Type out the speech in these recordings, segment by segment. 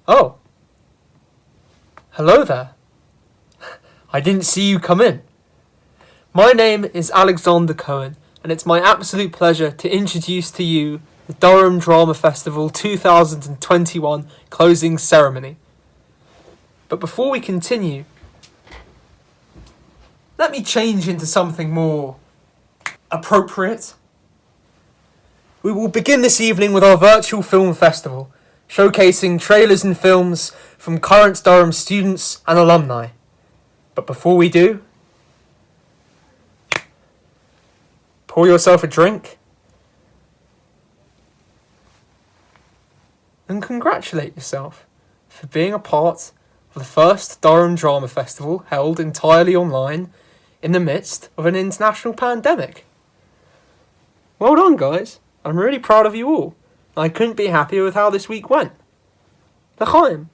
Oh. Hello there. I didn't see you come in. My name is Alexander Cohen, and it's my absolute pleasure to introduce to you the Durham Drama Festival 2021 closing ceremony. But before we continue, let me change into something more appropriate. We will begin this evening with our virtual film festival, showcasing trailers and films from current Durham students and alumni. But before we do, pour yourself a drink and congratulate yourself for being a part of the first Durham Drama Festival held entirely online in the midst of an international pandemic. Well done, guys. I'm really proud of you all. I couldn't be happier with how this week went. L'chaim.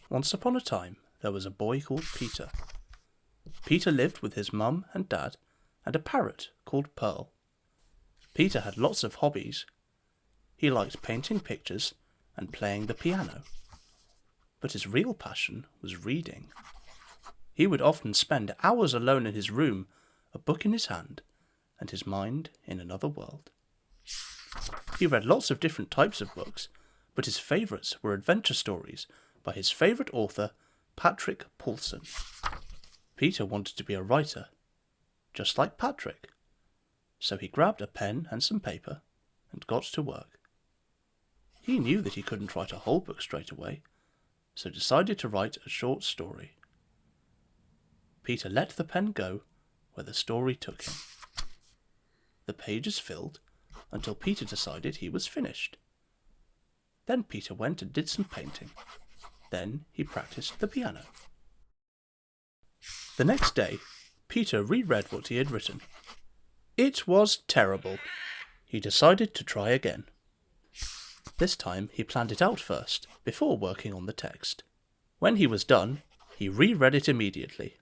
Once upon a time, there was a boy called Peter. Peter lived with his mum and dad and a parrot called Pearl. Peter had lots of hobbies. He liked painting pictures and playing the piano. But his real passion was reading. He would often spend hours alone in his room, a book in his hand, and his mind in another world. He read lots of different types of books, but his favourites were adventure stories by his favourite author, Patrick Paulson. Peter wanted to be a writer, just like Patrick. So he grabbed a pen and some paper and got to work. He knew that he couldn't write a whole book straight away, so decided to write a short story. Peter let the pen go where the story took him. The pages filled until Peter decided he was finished. Then Peter went and did some painting. Then he practiced the piano. The next day, Peter reread what he had written. It was terrible. He decided to try again. This time he planned it out first, before working on the text. When he was done, he reread it immediately.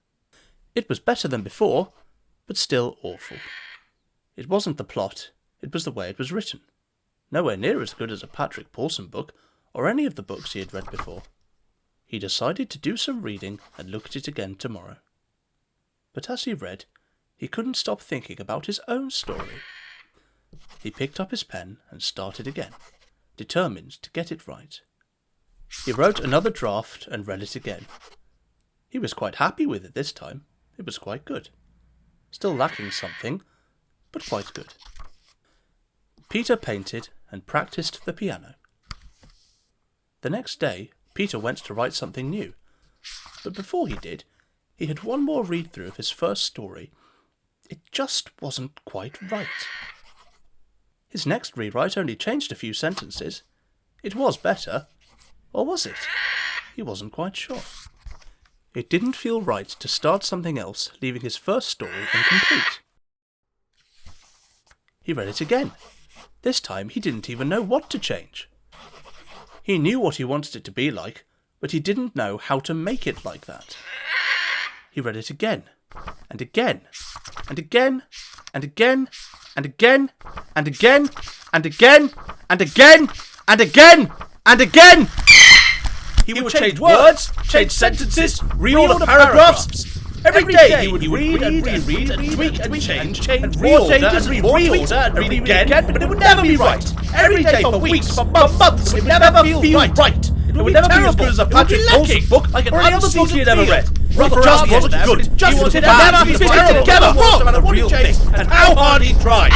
It was better than before, but still awful. It wasn't the plot, it was the way it was written. Nowhere near as good as a Patrick Paulson book, or any of the books he had read before. He decided to do some reading and look at it again tomorrow. But as he read, he couldn't stop thinking about his own story. He picked up his pen and started again, determined to get it right. He wrote another draft and read it again. He was quite happy with it this time. It was quite good. Still lacking something, but quite good. Peter painted and practiced the piano. The next day, Peter went to write something new. But before he did, he had one more read-through of his first story. It just wasn't quite right. His next rewrite only changed a few sentences. It was better. Or was it? He wasn't quite sure. It didn't feel right to start something else, leaving his first story incomplete. He read it again. This time he didn't even know what to change. He knew what he wanted it to be like, but he didn't know how to make it like that. He read it again, and again, and again, and again, and again, and again, and again, and again, and again, and again. He would change words, change sentences, reorder paragraphs. Every day he would read and reread and tweak and change and reorder and reorder and read again, but it would never be right. Every day for weeks, for months, it would never feel right. It would never be as good as a Patrick Paulson book like any other book he had ever read. It just wasn't good. He wanted never to put it together wrong. A real thing. And how hard he tried.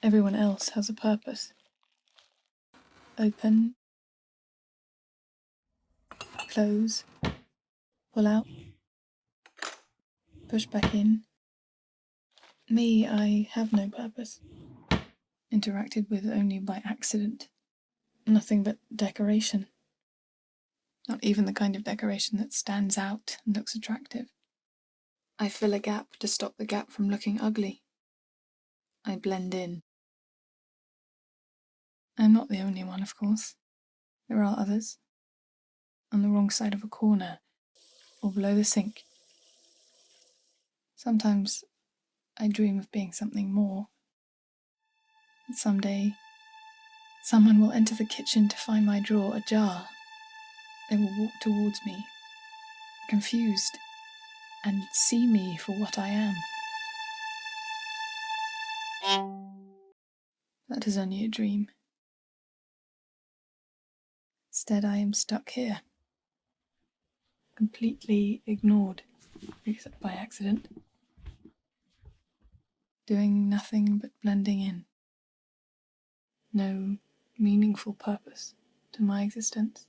Everyone else has a purpose. Open, close, pull out, push back in. Me, I have no purpose. Interacted with only by accident. Nothing but decoration. Not even the kind of decoration that stands out and looks attractive. I fill a gap to stop the gap from looking ugly. I blend in. I'm not the only one, of course. There are others. On the wrong side of a corner, or below the sink. Sometimes I dream of being something more. And someday, someone will enter the kitchen to find my drawer ajar. They will walk towards me, confused, and see me for what I am. That is only a dream. Instead, I am stuck here, completely ignored, except by accident, doing nothing but blending in. No meaningful purpose to my existence.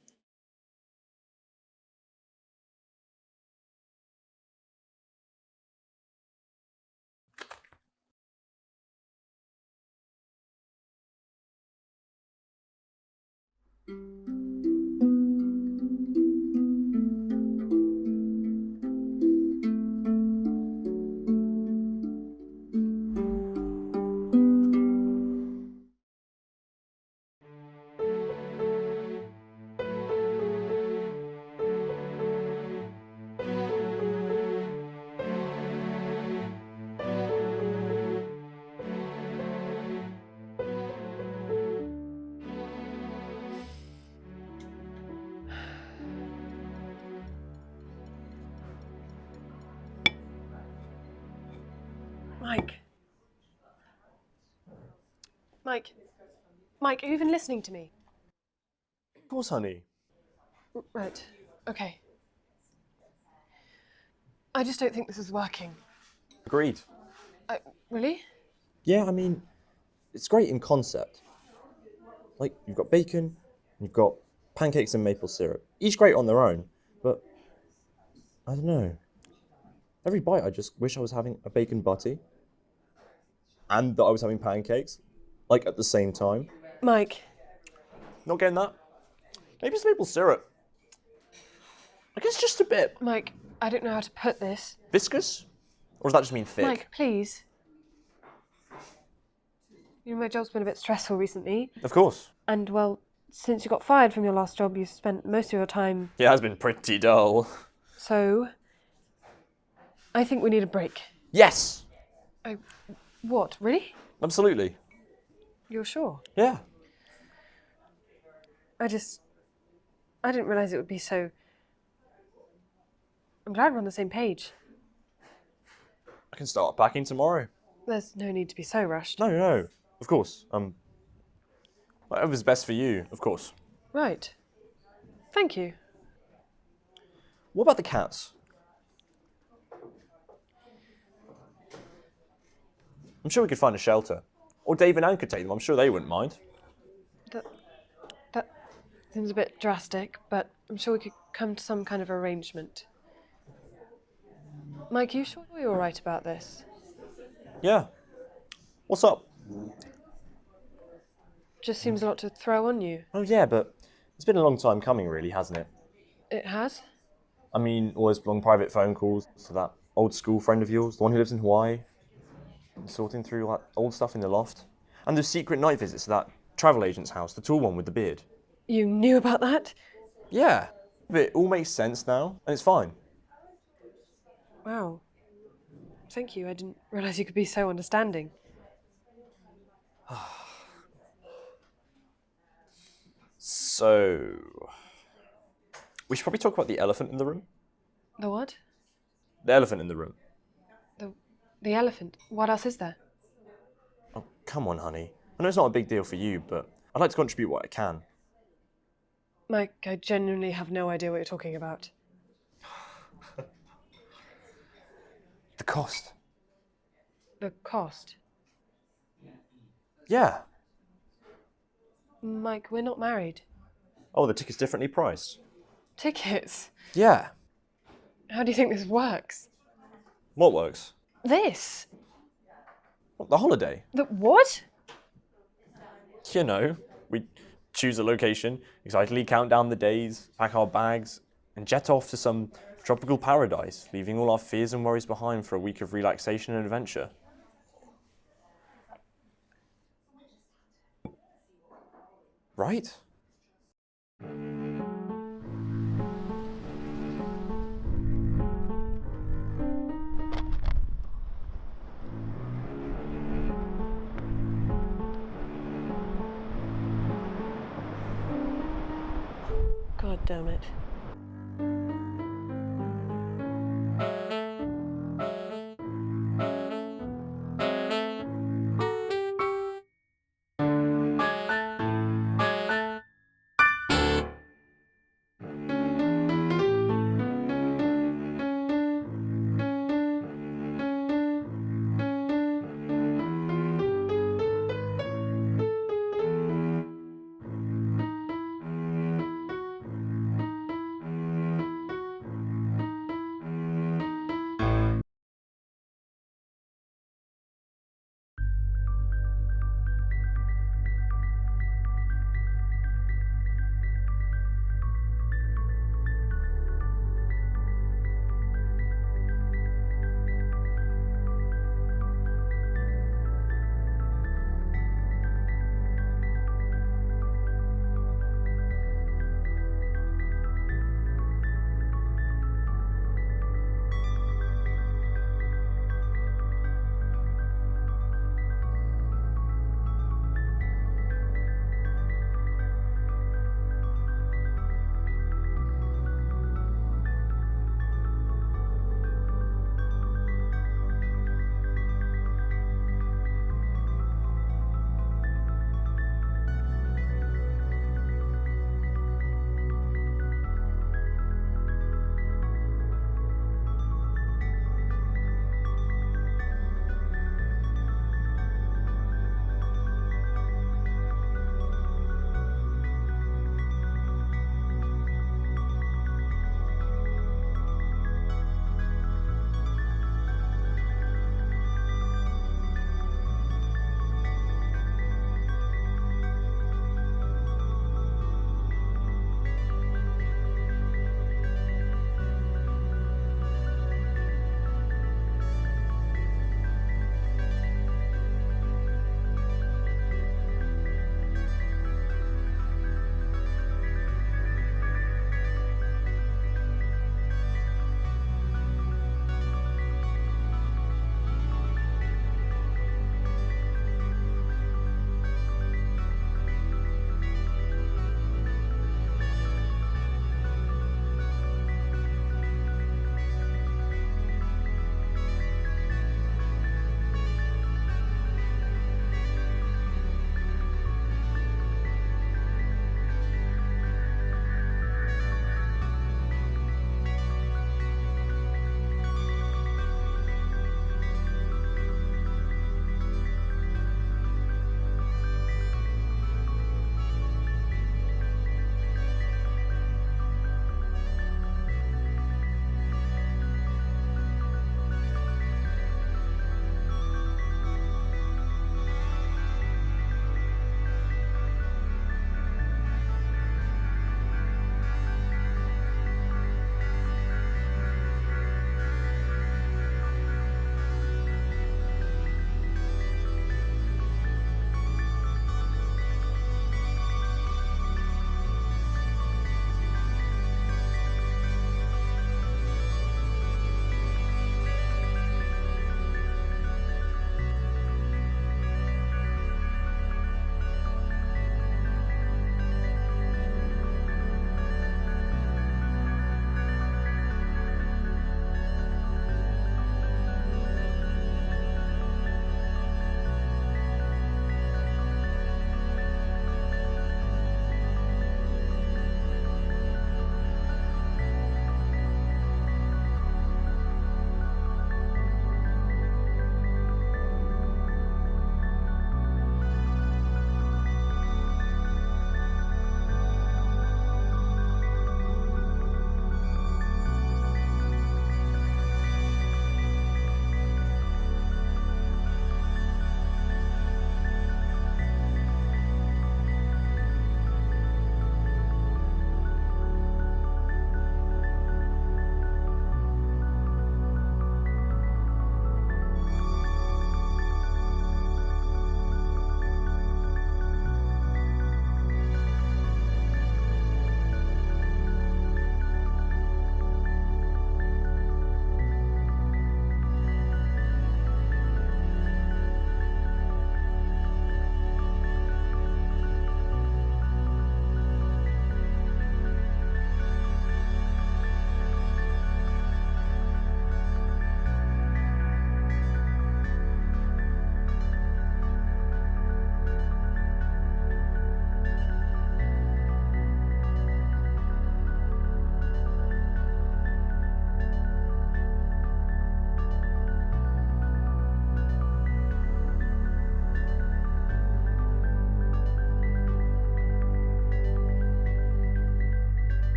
Mike. Mike, are you even listening to me? Of course, honey. Right. Okay. I just don't think this is working. Agreed. Really? Yeah, I mean, it's great in concept. Like, you've got bacon, you've got pancakes and maple syrup. Each great on their own, but I don't know. Every bite, I just wish I was having a bacon butty and that I was having pancakes, like at the same time. Mike. Not getting that. Maybe it's maple syrup. I guess just a bit. Mike, I don't know how to put this. Viscous? Or does that just mean thick? Mike, please. You know, my job's been a bit stressful recently. Of course. And, well, since you got fired from your last job, you spent most of your time... Yeah, it has been pretty dull. So, I think we need a break. Yes! What, really? Absolutely. You're sure? Yeah. I didn't realise it would be so... I'm glad we're on the same page. I can start packing tomorrow. There's no need to be so rushed. No. Of course. Whatever's best for you, of course. Right. Thank you. What about the cats? I'm sure we could find a shelter. Or Dave and Anne could take them. I'm sure they wouldn't mind. That seems a bit drastic, but I'm sure we could come to some kind of arrangement. Mike, you sure you're all right about this? Yeah. What's up? Just seems a lot to throw on you. Oh yeah, but it's been a long time coming really, hasn't it? It has? I mean, all those long private phone calls to that old school friend of yours, the one who lives in Hawaii, and sorting through like old stuff in the loft. And those secret night visits to that travel agent's house, the tall one with the beard. You knew about that? Yeah. But it all makes sense now, and it's fine. Wow. Thank you. I didn't realise you could be so understanding. So, we should probably talk about the elephant in the room. The what? The elephant in the room. The elephant. What else is there? Oh, come on, honey. I know it's not a big deal for you, but I'd like to contribute what I can. Mike, I genuinely have no idea what you're talking about. The cost. The cost? Yeah. Mike, we're not married. Oh, the ticket's differently priced? Tickets? Yeah. How do you think this works? What works? This? What, the holiday? The what? You know, we choose a location, excitedly count down the days, pack our bags, and jet off to some tropical paradise, leaving all our fears and worries behind for a week of relaxation and adventure. Right? God damn it.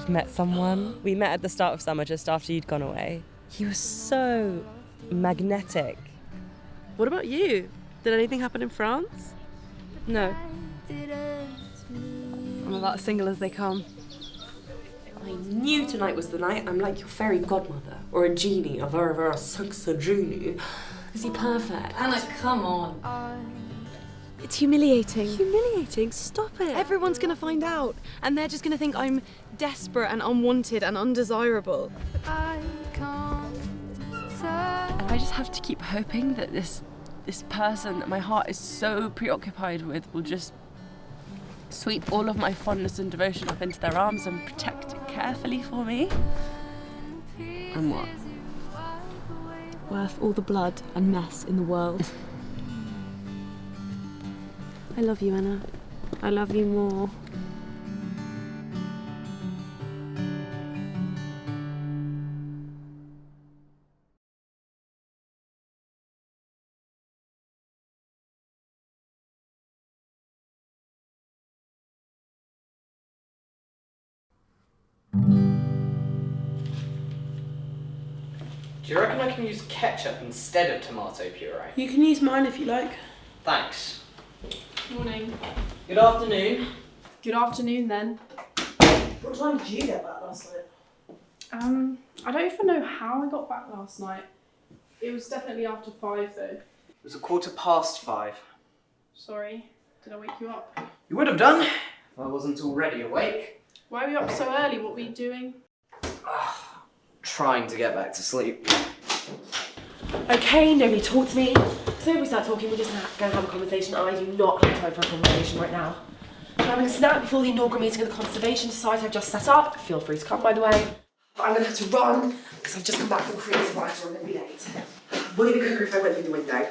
just met someone. We met at the start of summer, just after you'd gone away. He was so magnetic. What about you? Did anything happen in France? No. I'm about as single as they come. I knew tonight was the night. I'm like your fairy godmother, or a genie, a vera sucsa genie. Is he perfect? Anna, come on. It's humiliating. Humiliating? Stop it. Everyone's gonna find out, and they're just gonna think I'm desperate and unwanted and undesirable. I just have to keep hoping that this person that my heart is so preoccupied with will just sweep all of my fondness and devotion up into their arms and protect it carefully for me. And what? Worth all the blood and mess in the world. I love you, Anna. I love you more. Do you reckon I can use ketchup instead of tomato puree? You can use mine if you like. Thanks. Morning. Good afternoon. Good afternoon, then. What time did you get back last night? I don't even know how I got back last night. It was definitely after 5, though. It was 5:15. Sorry. Did I wake you up? You would have done if I wasn't already awake. Why were you up so early? What were you doing? Trying to get back to sleep. Okay, nobody talk to me. So if we start talking, we're just going to have a conversation. I do not have time for a conversation right now. I'm having a snack before the inaugural meeting of the Conservation Society I've just set up. Feel free to come, by the way. I'm going to have to run because I've just come back from creative writer. I'm going to be late. Will you be quicker if I went through the window?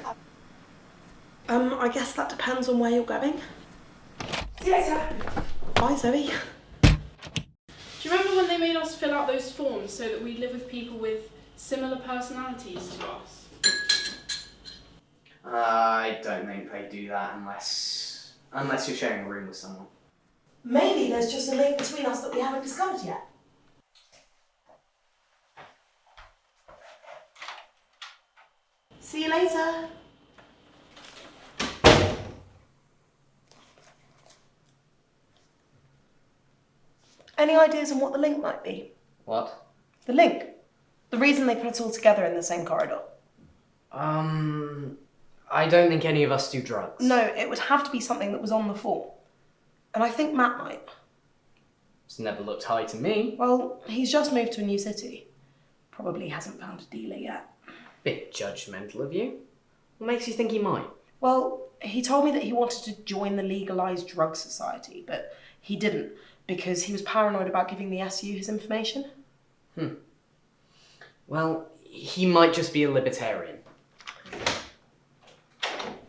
I guess that depends on where you're going. See you later. Bye, Zoe. Do you remember when they made us fill out those forms so that we live with people with similar personalities to us? I don't think they do that unless you're sharing a room with someone. Maybe there's just a link between us that we haven't discovered yet. See you later. Any ideas on what the link might be? What? The link. The reason they put it all together in the same corridor. I don't think any of us do drugs. No, it would have to be something that was on the form. And I think Matt might. It's never looked high to me. Well, he's just moved to a new city. Probably hasn't found a dealer yet. Bit judgmental of you. What makes you think he might? Well, he told me that he wanted to join the legalised drug society, but he didn't because he was paranoid about giving the SU his information. Well, he might just be a libertarian.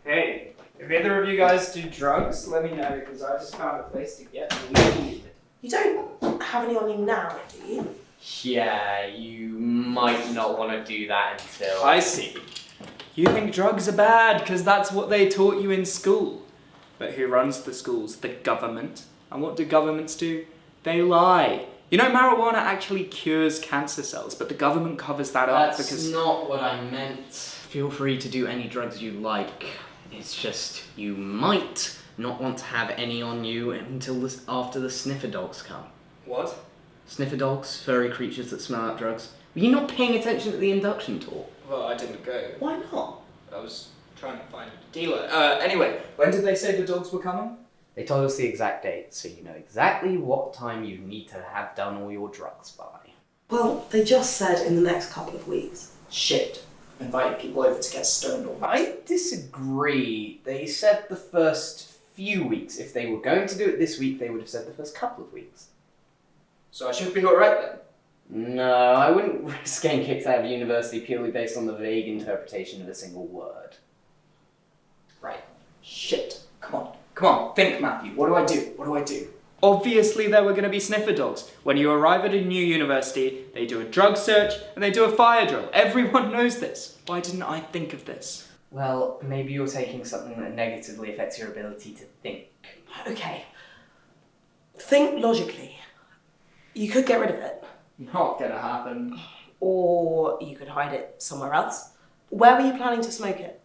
Hey, if either of you guys do drugs, let me know because I just found a place to get weed. You don't have any on you now, do you? Yeah, you might not want to do that until... I see. You think drugs are bad because that's what they taught you in school. But who runs the schools? The government. And what do governments do? They lie. You know, marijuana actually cures cancer cells, but the government covers that up because... That's not what I meant. Feel free to do any drugs you like. It's just you might not want to have any on you until after the sniffer dogs come. What? Sniffer dogs, furry creatures that smell out drugs. Were you not paying attention to the induction talk? Well, I didn't go. Why not? I was trying to find a dealer. Anyway, when did they say the dogs were coming? They told us the exact date, so you know exactly what time you need to have done all your drugs by. Well, they just said in the next couple of weeks. Shit. Invited people over to get stoned all night. I disagree. They said the first few weeks. If they were going to do it this week, they would have said the first couple of weeks. So I should be alright then? No, I wouldn't risk getting kicked out of university purely based on the vague interpretation of a single word. Right. Shit. Come on, think, Matthew. What do I do? Obviously there were going to be sniffer dogs. When you arrive at a new university, they do a drug search and they do a fire drill. Everyone knows this. Why didn't I think of this? Well, maybe you're taking something that negatively affects your ability to think. Okay. Think logically. You could get rid of it. Not gonna happen. Or you could hide it somewhere else. Where were you planning to smoke it?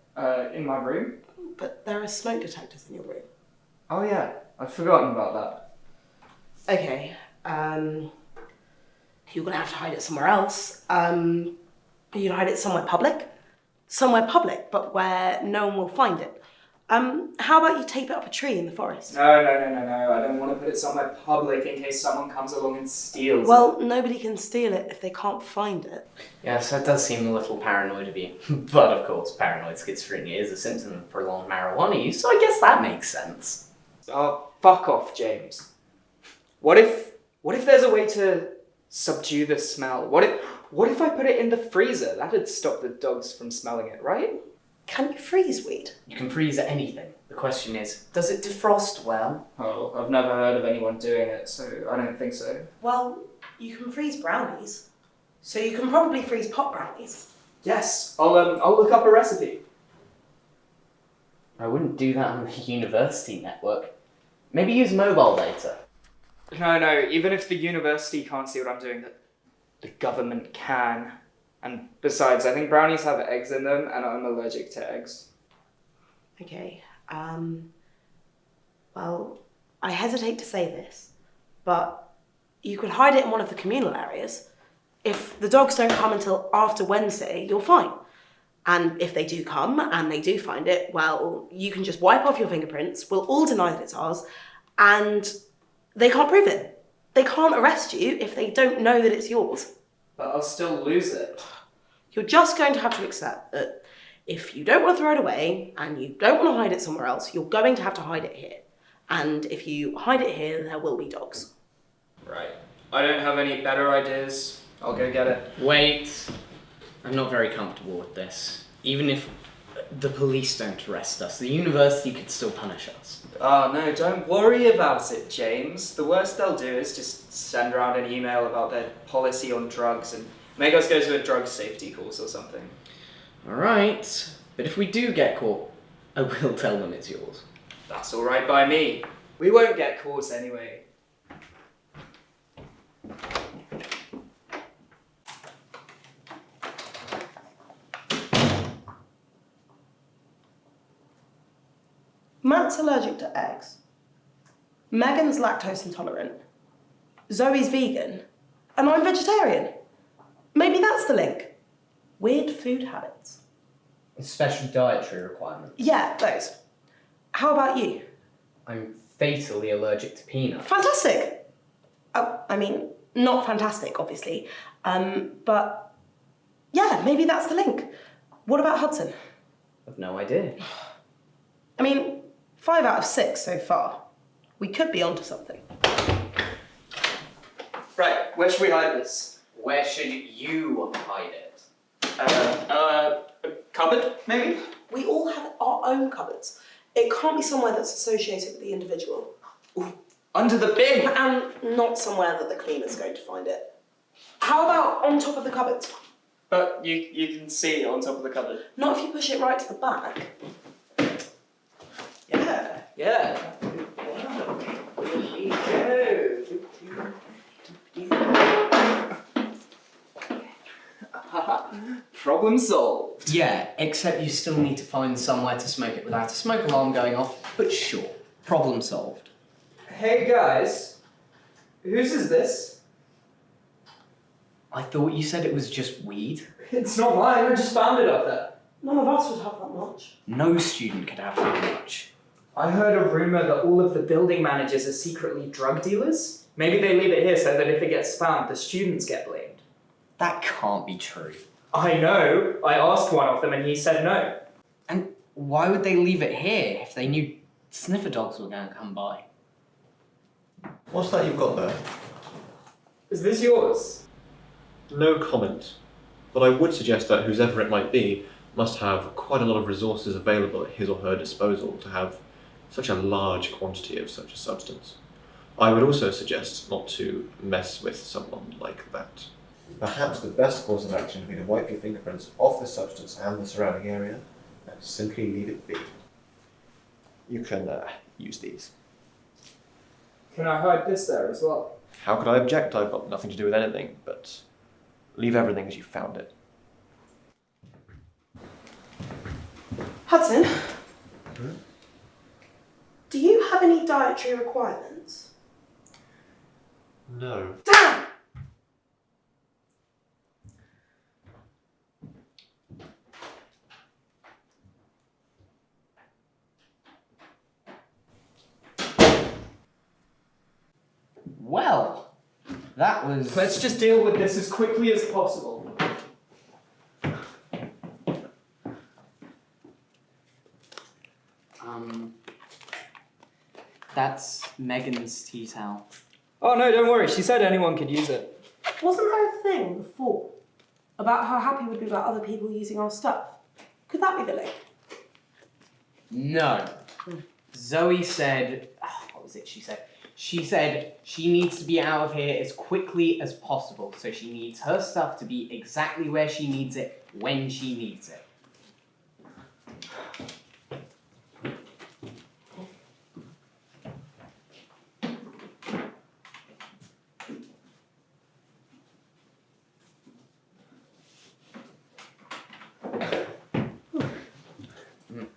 In my room? But there are smoke detectors in your room. Oh yeah, I'd forgotten about that. Okay, you're gonna have to hide it somewhere else. You'd hide it somewhere public? Somewhere public, but where no one will find it. How about you tape it up a tree in the forest? No. I don't want to put it somewhere public in case someone comes along and steals Well, nobody can steal it if they can't find it. Yes, that does seem a little paranoid of you. But of course, paranoid schizophrenia is a symptom of prolonged marijuana use, so I guess that makes sense. Oh, fuck off, James. What if there's a way to subdue the smell? What if I put it in the freezer? That'd stop the dogs from smelling it, right? Can you freeze weed? You can freeze anything. The question is, does it defrost well? Oh, I've never heard of anyone doing it, so I don't think so. Well, you can freeze brownies. So you can probably freeze pot brownies. Yes, I'll look up a recipe. I wouldn't do that on the university network. Maybe use mobile data. No, even if the university can't see what I'm doing, the government can. And besides, I think brownies have eggs in them, and I'm allergic to eggs. Okay, well, I hesitate to say this, but you could hide it in one of the communal areas. If the dogs don't come until after Wednesday, you're fine. And if they do come, and they do find it, well, you can just wipe off your fingerprints, we'll all deny that it's ours, and they can't prove it. They can't arrest you if they don't know that it's yours. But I'll still lose it. You're just going to have to accept that if you don't want to throw it away and you don't want to hide it somewhere else, you're going to have to hide it here. And if you hide it here, there will be dogs. Right. I don't have any better ideas. I'll go get it. Wait. I'm not very comfortable with this. Even if the police don't arrest us, the university could still punish us. Oh no, don't worry about it, James. The worst they'll do is just send around an email about their policy on drugs and make us go to a drug safety course or something. Alright, but if we do get caught, I will tell them it's yours. That's alright by me. We won't get caught anyway. Matt's allergic to eggs. Megan's lactose intolerant. Zoe's vegan. And I'm vegetarian. Maybe that's the link. Weird food habits. Special dietary requirements. Yeah, those. How about you? I'm fatally allergic to peanuts. Fantastic! Oh, I mean, not fantastic, obviously. But yeah, maybe that's the link. What about Hudson? I've no idea. I mean, 5 out of 6 so far. We could be onto something. Right, where should we hide this? Where should you hide it? A cupboard, maybe? We all have our own cupboards. It can't be somewhere that's associated with the individual. Ooh, under the bin! And not somewhere that the cleaner's going to find it. How about on top of the cupboard? But you can see on top of the cupboard. Not if you push it right to the back. Yeah. Wow. Here we go. Problem solved. Yeah, except you still need to find somewhere to smoke it without a smoke alarm going off. But sure, problem solved. Hey guys, whose is this? I thought you said it was just weed. It's not mine, I just found it up there. None of us would have that much. No student could have that much. I heard a rumour that all of the building managers are secretly drug dealers. Maybe they leave it here so that if it gets found, the students get blamed. That can't be true. I know. I asked one of them and he said no. And why would they leave it here if they knew sniffer dogs were going to come by? What's that you've got there? Is this yours? No comment, but I would suggest that whoever it might be must have quite a lot of resources available at his or her disposal to have such a large quantity of such a substance. I would also suggest not to mess with someone like that. Perhaps the best course of action would be to wipe your fingerprints off the substance and the surrounding area and simply leave it be. You can use these. Can I hide this there as well? How could I object? I've got nothing to do with anything, but leave everything as you found it. Hudson, do you have any dietary requirements? No. Damn! Well, that was... Let's just deal with this as quickly as possible. That's Megan's tea towel. Oh no, don't worry, she said anyone could use it. Wasn't there a thing before about how happy we'd be about other people using our stuff? Could that be the link? No. Zoe said... what was it she said? She said she needs to be out of here as quickly as possible, so she needs her stuff to be exactly where she needs it, when she needs it.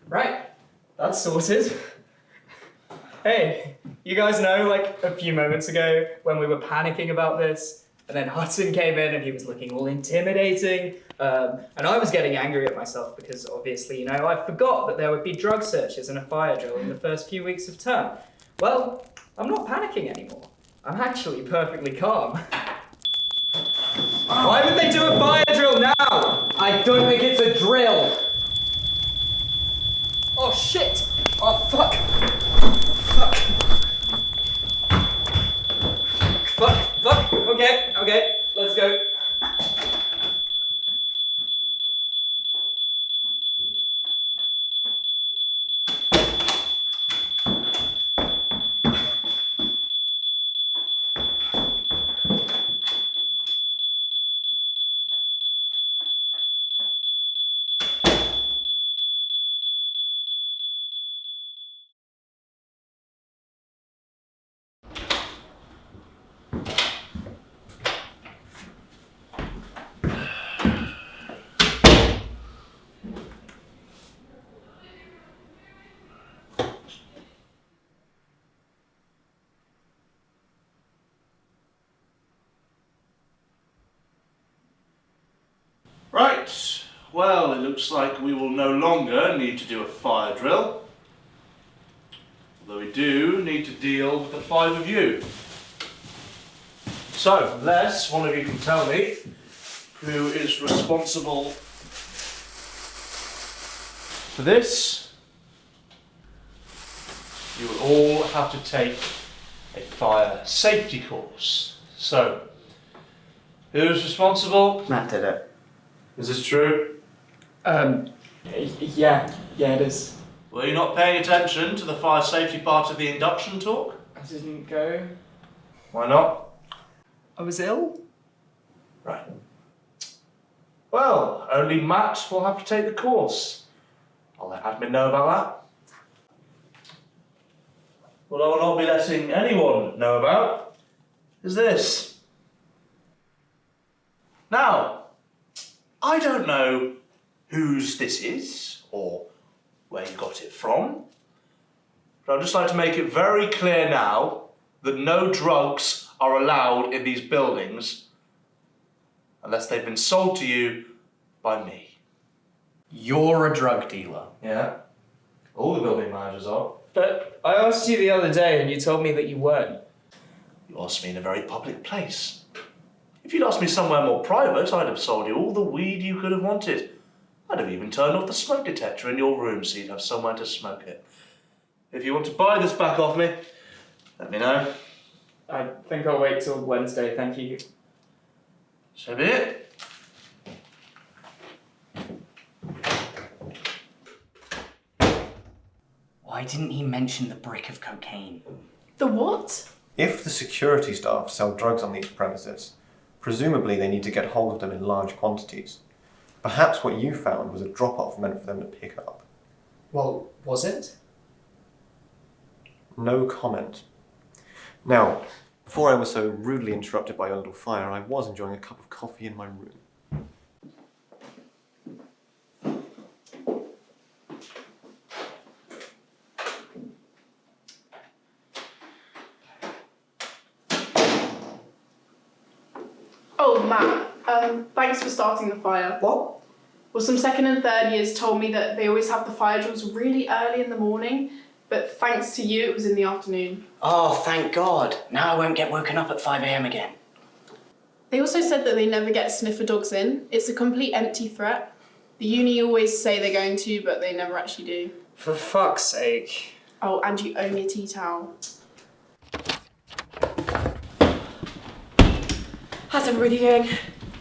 Right, that's sorted. Hey, you guys know, like, a few moments ago when we were panicking about this, and then Hudson came in and he was looking all intimidating, and I was getting angry at myself because obviously, you know, I forgot that there would be drug searches and a fire drill in the first few weeks of term. Well, I'm not panicking anymore. I'm actually perfectly calm. Why would they do a fire drill now? I don't think it's a drill! Oh shit! Oh fuck! Fuck! Okay, let's go. Right, well, it looks like we will no longer need to do a fire drill. Although we do need to deal with the 5 of you. So, unless one of you can tell me who is responsible for this, you will all have to take a fire safety course. So, who's responsible? Matt did it. Is this true? Yeah, it is. Were you not paying attention to the fire safety part of the induction talk? I didn't go. Why not? I was ill? Right. Well, only Matt will have to take the course. I'll let admin know about that. What I will not be letting anyone know about is this. Now, I don't know whose this is or where you got it from, but I'd just like to make it very clear now that no drugs are allowed in these buildings unless they've been sold to you by me. You're a drug dealer. Yeah? All the building managers are. But I asked you the other day and you told me that you weren't. You asked me in a very public place. If you'd asked me somewhere more private, I'd have sold you all the weed you could have wanted. I'd have even turned off the smoke detector in your room so you'd have somewhere to smoke it. If you want to buy this back off me, let me know. I think I'll wait till Wednesday, thank you. So be it. Why didn't he mention the brick of cocaine? The what? If the security staff sell drugs on these premises, presumably they need to get hold of them in large quantities. Perhaps what you found was a drop-off meant for them to pick up. Well, was it? No comment. Now, Before I was so rudely interrupted by your little fire, I was enjoying a cup of coffee in my room. Oh, Matt, thanks for starting the fire. What? Well, some second and third years told me that they always have the fire drills really early in the morning, but thanks to you, it was in the afternoon. Oh, thank God. Now I won't get woken up at 5 a.m. again. They also said that they never get sniffer dogs in. It's a complete empty threat. The uni always say they're going to, but they never actually do. For fuck's sake. Oh, and you owe me a tea towel. How's everybody doing?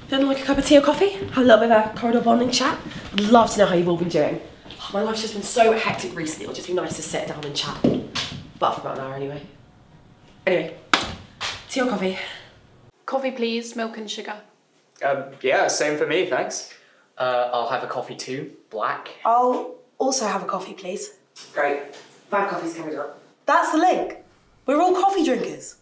Feeling like a cup of tea or coffee? Have a little bit of a corridor bonding chat? I'd love to know how you've all been doing. Oh, my life's just been so hectic recently, it'll just be nice to sit down and chat. But for about an hour anyway. Anyway, tea or coffee? Coffee, please, milk and sugar. Yeah, same for me, thanks. I'll have a coffee too, black. I'll also have a coffee, please. Great. 5 coffees coming up. That's the link. We're all coffee drinkers.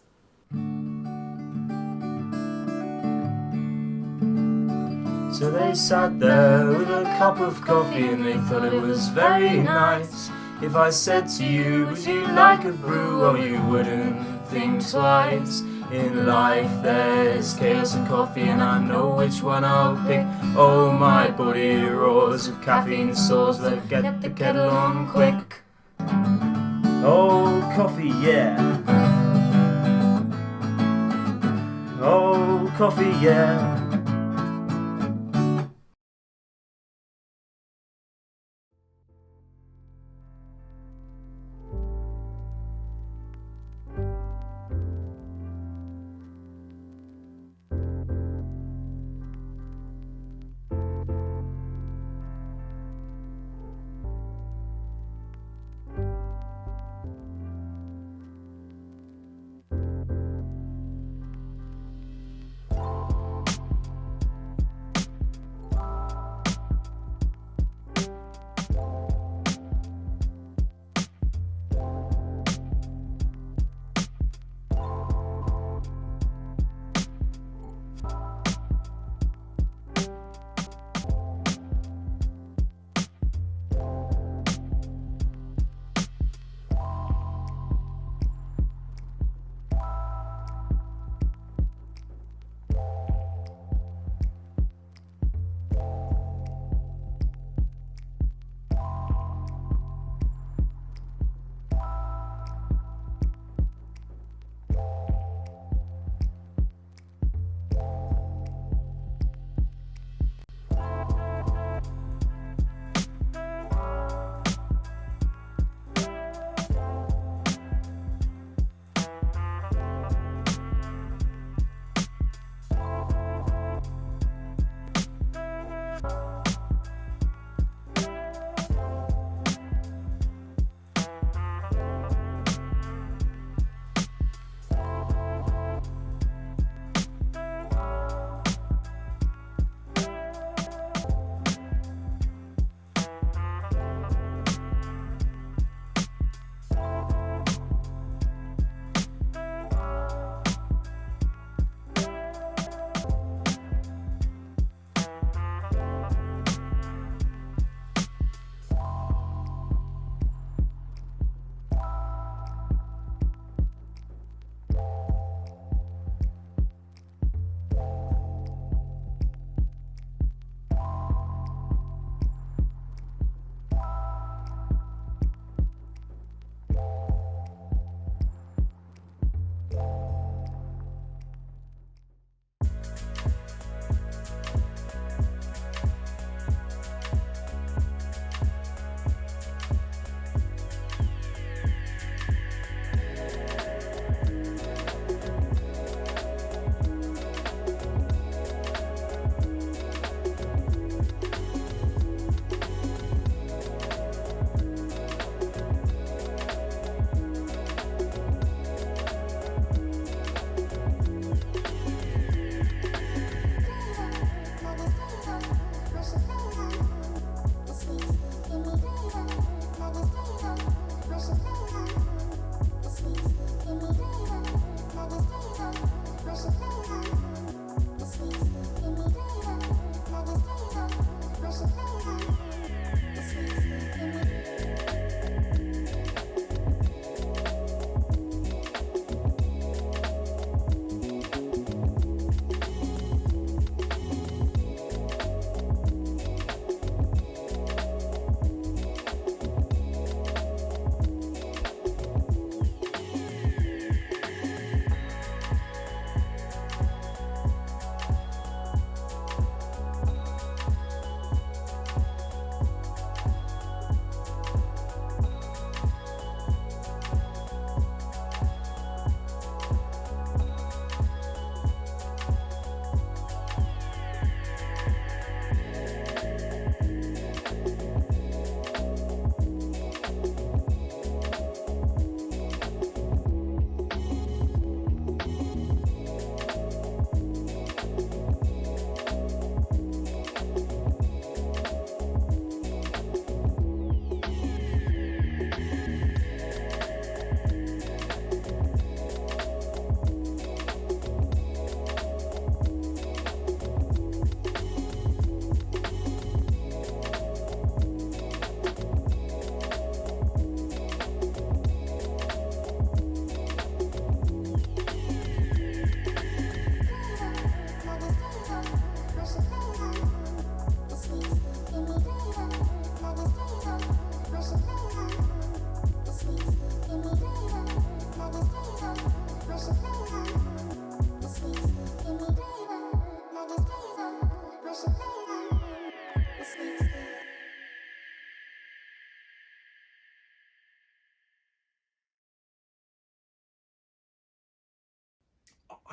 So they sat there with a cup of coffee and they thought it was very nice. If I said to you, would you like a brew? Oh, you wouldn't think twice. In life there's chaos and coffee and I know which one I'll pick. Oh, my body roars with caffeine sores, but get the kettle on quick. Oh, coffee, yeah. Oh, coffee, yeah.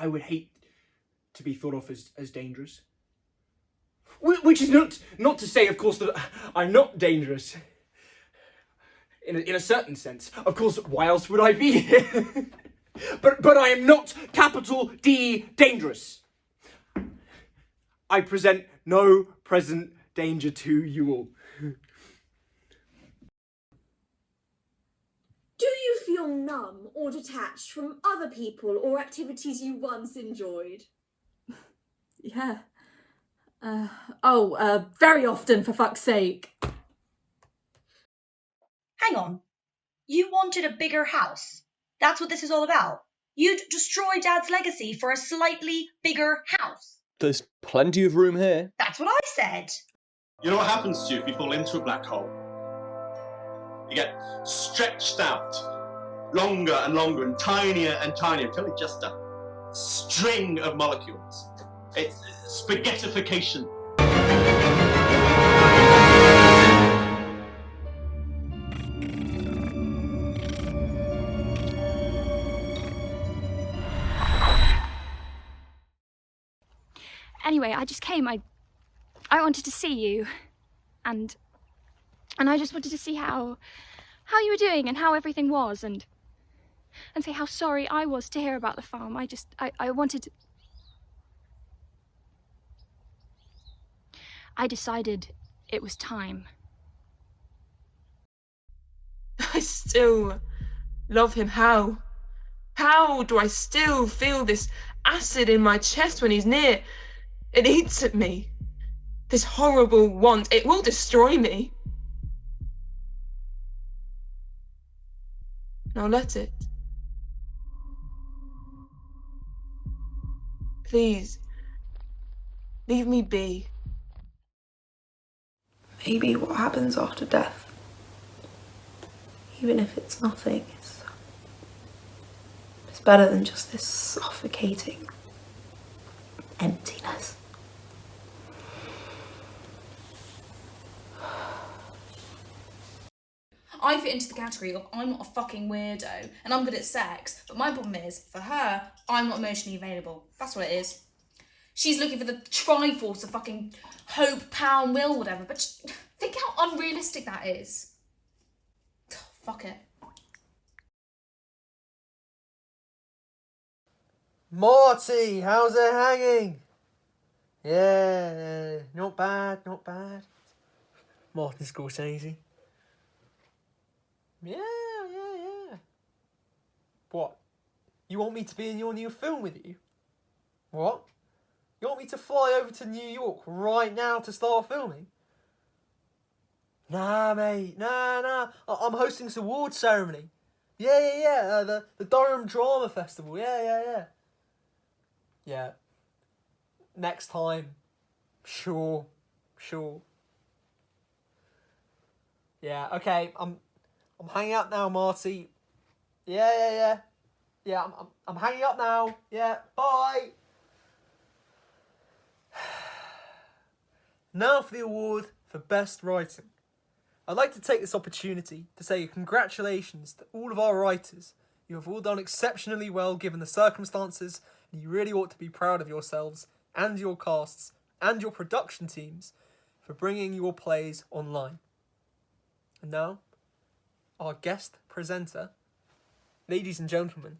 I would hate to be thought of as dangerous. Which is not to say, of course, that I'm not dangerous. In a certain sense. Of course, why else would I be here? But I am not capital D dangerous. I present no present danger to you all. Do you feel numb or detached from other people or activities you once enjoyed? Yeah. Very often, for fuck's sake. Hang on. You wanted a bigger house. That's what this is all about. You'd destroy Dad's legacy for a slightly bigger house. There's plenty of room here. That's what I said. You know what happens to you if you fall into a black hole? You get stretched out longer and longer and tinier until it's just a string of molecules. It's spaghettification. Anyway, I just came. I wanted to see you, and I just wanted to see how you were doing and how everything was, and say how sorry I was to hear about the farm. I wanted. I decided it was time. I still love him. How? How do I still feel this acid in my chest when he's near? It eats at me. This horrible want, it will destroy me. Now let it. Please, leave me be. Maybe what happens after death, even if it's nothing, it's better than just this suffocating emptiness. I fit into the category of I'm not a fucking weirdo and I'm good at sex, but my problem is, for her, I'm not emotionally available. That's what it is. She's looking for the Triforce of fucking hope, power, and will, whatever, but think how unrealistic that is. Fuck it. Marty, how's it hanging? Yeah, not bad, not bad. Martin Scorsese. Yeah. What? You want me to be in your new film with you? What? You want me to fly over to New York right now to start filming? Nah, mate, nah. I'm hosting this award ceremony. Yeah. The Durham Drama Festival. Yeah. Yeah. Next time. Sure. Yeah, okay, I'm hanging up now, Marty. Yeah. Yeah, I'm hanging up now. Yeah, bye. Now for the award for Best Writing. I'd like to take this opportunity to say congratulations to all of our writers. You have all done exceptionally well given the circumstances, and you really ought to be proud of yourselves and your casts and your production teams for bringing your plays online. And now, our guest presenter, ladies and gentlemen,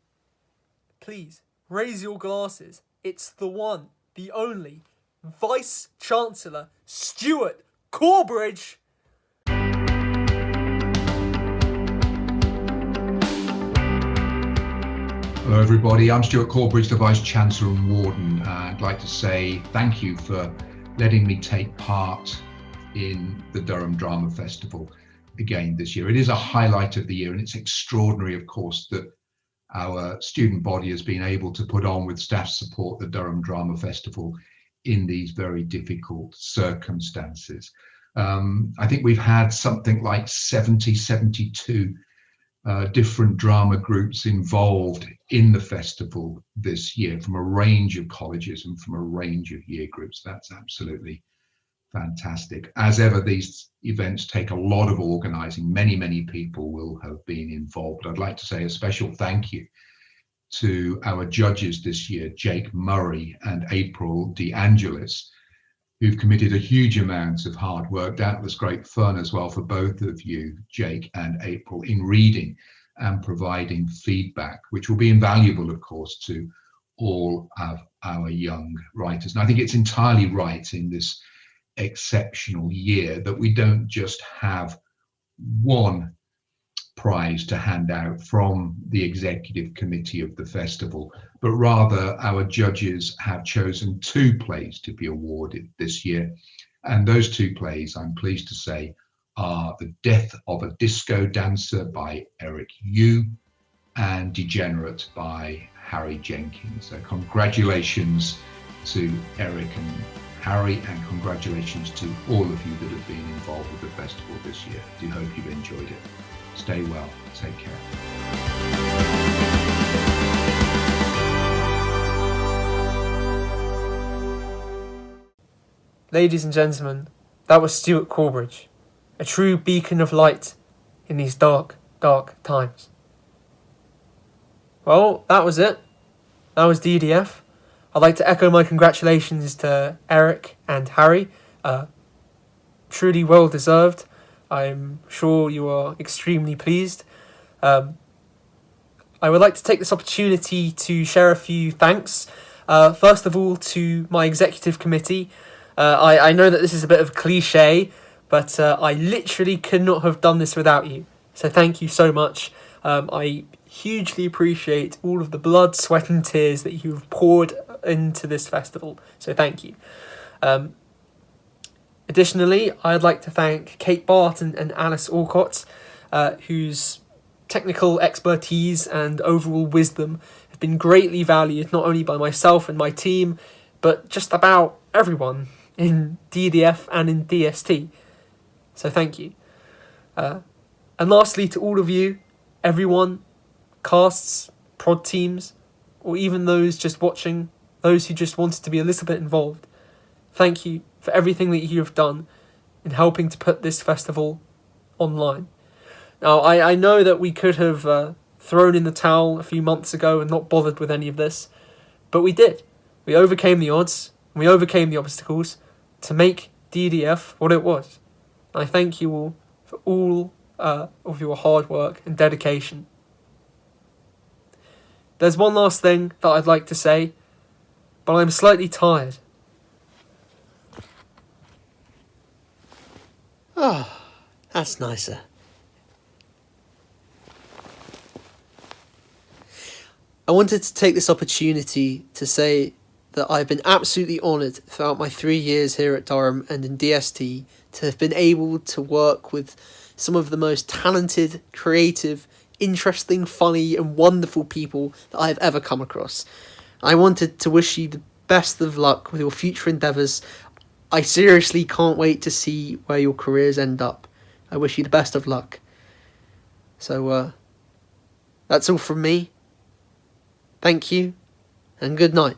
please raise your glasses. It's the one, the only, Vice Chancellor Stuart Corbridge. Hello everybody, I'm Stuart Corbridge, the Vice Chancellor and Warden. I'd like to say thank you for letting me take part in the Durham Drama Festival again this year. It is a highlight of the year, and it's extraordinary, of course, that our student body has been able to put on with staff support the Durham Drama Festival in these very difficult circumstances. I think we've had something like 72 different drama groups involved in the festival this year from a range of colleges and from a range of year groups. That's absolutely fantastic. As ever, these events take a lot of organising. Many people will have been involved. I'd like to say a special thank you to our judges this year, Jake Murray and April DeAngelis, who've committed a huge amount of hard work. That was great fun as well for both of you, Jake and April, in reading and providing feedback, which will be invaluable, of course, to all of our young writers. And I think it's entirely right in this exceptional year that we don't just have one prize to hand out from the executive committee of the festival, but rather our judges have chosen 2 plays to be awarded this year. And those 2 plays, I'm pleased to say, are The Death of a Disco Dancer by Eric Yu and Degenerate by Harry Jenkins. So congratulations to Eric and Harry, and congratulations to all of you that have been involved with the festival this year. I do hope you've enjoyed it. Stay well, take care. Ladies and gentlemen, that was Stuart Corbridge, a true beacon of light in these dark, dark times. Well, that was it. That was DDF. I'd like to echo my congratulations to Eric and Harry. Truly well deserved. I'm sure you are extremely pleased. I would like to take this opportunity to share a few thanks. First of all, to my executive committee. I know that this is a bit of a cliche, but I literally could not have done this without you. So thank you so much. I hugely appreciate all of the blood, sweat and tears that you've poured into this festival. So thank you. Additionally, I'd like to thank Kate Bart and Alice Alcott, whose technical expertise and overall wisdom have been greatly valued not only by myself and my team, but just about everyone in DDF and in DST. So thank you. And lastly, to all of you, everyone, casts, prod teams, or even those just watching, those who just wanted to be a little bit involved, thank you for everything that you have done in helping to put this festival online. Now, I know that we could have thrown in the towel a few months ago and not bothered with any of this, but we did. We overcame the odds, and we overcame the obstacles to make DDF what it was. I thank you all for all of your hard work and dedication. There's one last thing that I'd like to say, but I'm slightly tired. Oh, that's nicer. I wanted to take this opportunity to say that I've been absolutely honoured throughout my 3 years here at Durham and in DST to have been able to work with some of the most talented, creative, interesting, funny and wonderful people that I've ever come across. I wanted to wish you the best of luck with your future endeavours. I seriously can't wait to see where your careers end up. I wish you the best of luck. So, that's all from me. Thank you, and good night.